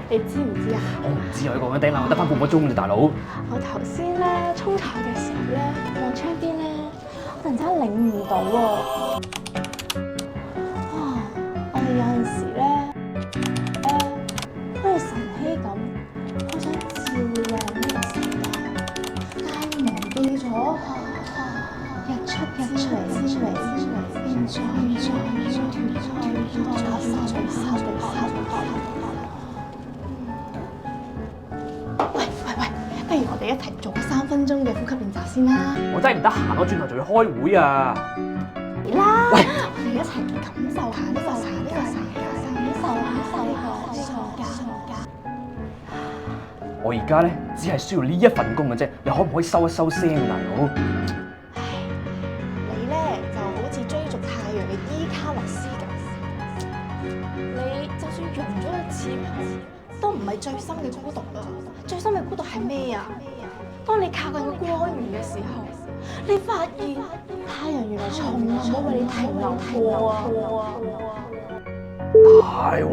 你知唔知啊？我唔知啊，你講緊頂啦，我得翻半個鐘啫，大佬。我頭先咧沖茶嘅時候咧，望窗邊咧，我突然之間領悟到喎。哇！我哋有陣時咧，好似晨曦咁，好想照亮呢個世界，但係忘記咗日出之微，現在不如我哋一齊做個3分鐘嘅呼吸練習先啦！我真係唔得閒，我轉頭仲要開會啊！嚟啦！喂，我哋一齊感受下呢個世界，感受下呢個世界。我而家咧只係需要呢一份工嘅啫，你可唔可以收一收聲啊，大佬？唉，你咧就好似追逐太陽嘅伊卡洛斯咁，你就算用咗個翅膀，都唔係最深嘅孤獨啦。最深嘅孤獨係咩啊？當你靠近個光源嘅時候，你發現太陽原來從來冇為你停留過啊！係喎。